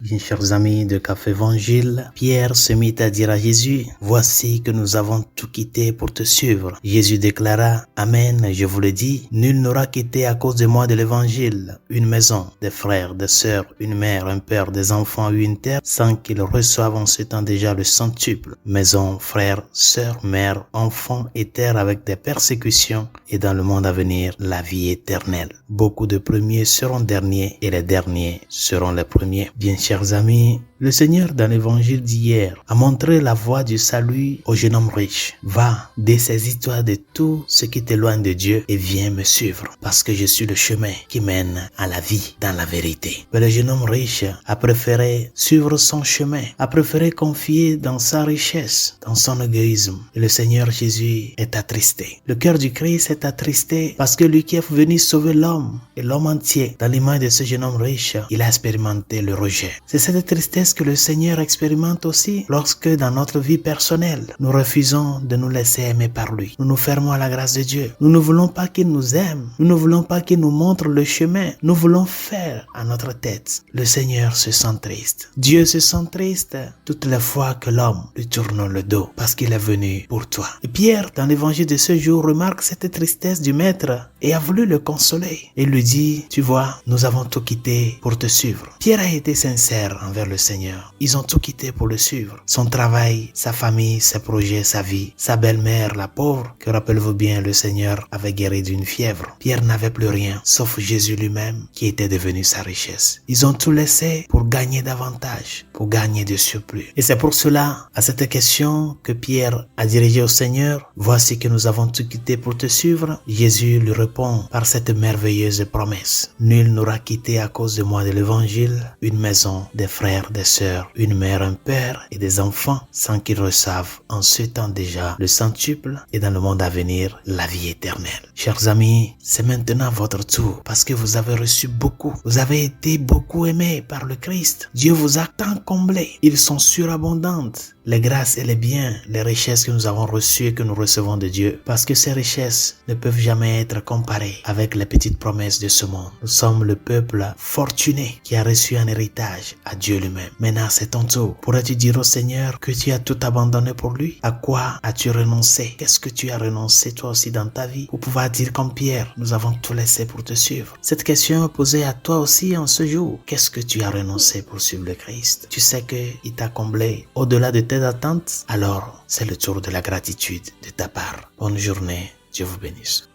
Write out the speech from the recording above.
Bien chers amis de Café Évangile, Pierre se mit à dire à Jésus, « Voici que nous avons tout quitté pour te suivre. » Jésus déclara, « Amen, je vous le dis, nul n'aura quitté à cause de moi de l'Évangile une maison, des frères, des sœurs, une mère, un père, des enfants ou une terre, sans qu'ils reçoivent en ce temps déjà le centuple. Maison, frères, sœurs, mère, enfants et terre avec des persécutions et dans le monde à venir, la vie éternelle. Beaucoup de premiers seront derniers et les derniers seront les premiers. » Bien chers amis, le Seigneur dans l'évangile d'hier a montré la voie du salut au jeune homme riche. Va, dessaisis-toi de tout ce qui t'éloigne de Dieu et viens me suivre, parce que je suis le chemin qui mène à la vie dans la vérité. Mais le jeune homme riche a préféré suivre son chemin, a préféré confier dans sa richesse, dans son égoïsme. Et le Seigneur Jésus est attristé. Le cœur du Christ est attristé parce que lui qui est venu sauver l'homme et l'homme entier, dans l'image de ce jeune homme riche, il a expérimenté le rejet. C'est cette tristesse que le Seigneur expérimente aussi lorsque dans notre vie personnelle, nous refusons de nous laisser aimer par lui. Nous nous fermons à la grâce de Dieu. Nous ne voulons pas qu'il nous aime. Nous ne voulons pas qu'il nous montre le chemin. Nous voulons faire à notre tête. Le Seigneur se sent triste. Dieu se sent triste toutes les fois que l'homme lui tourne le dos parce qu'il est venu pour toi. Et Pierre, dans l'évangile de ce jour, remarque cette tristesse du maître et a voulu le consoler. Et lui dit, tu vois, nous avons tout quitté pour te suivre. Pierre a été sincère envers le Seigneur. Ils ont tout quitté pour le suivre. Son travail, sa famille, ses projets, sa vie, sa belle-mère, la pauvre, que rappelez-vous bien, le Seigneur avait guéri d'une fièvre. Pierre n'avait plus rien, sauf Jésus lui-même, qui était devenu sa richesse. Ils ont tout laissé pour gagner davantage, pour gagner de surplus. Et c'est pour cela, à cette question que Pierre a dirigée au Seigneur, voici que nous avons tout quitté pour te suivre, Jésus lui répond par cette merveilleuse promesse. Nul n'aura quitté à cause de moi de l'évangile une maison, des frères, des sœurs, une mère, un père et des enfants sans qu'ils reçoivent en ce temps déjà le centuple et dans le monde à venir la vie éternelle. Chers amis, c'est maintenant votre tour parce que vous avez reçu beaucoup. Vous avez été beaucoup aimés par le Christ. Dieu vous a tant comblé. Ils sont surabondantes. Les grâces et les biens, les richesses que nous avons reçues et que nous recevons de Dieu. Parce que ces richesses ne peuvent jamais être comparées avec les petites promesses de ce monde. Nous sommes le peuple fortuné qui a reçu un héritage à Dieu lui-même. Maintenant, c'est ton tour. Pourrais-tu dire au Seigneur que tu as tout abandonné pour lui? À quoi as-tu renoncé? Qu'est-ce que tu as renoncé toi aussi dans ta vie pour pouvoir dire comme Pierre, nous avons tout laissé pour te suivre? Cette question est posée à toi aussi en ce jour. Qu'est-ce que tu as renoncé pour suivre le Christ? Tu sais qu'il t'a comblé au-delà de tes attentes? Alors, c'est le tour de la gratitude de ta part. Bonne journée. Dieu vous bénisse.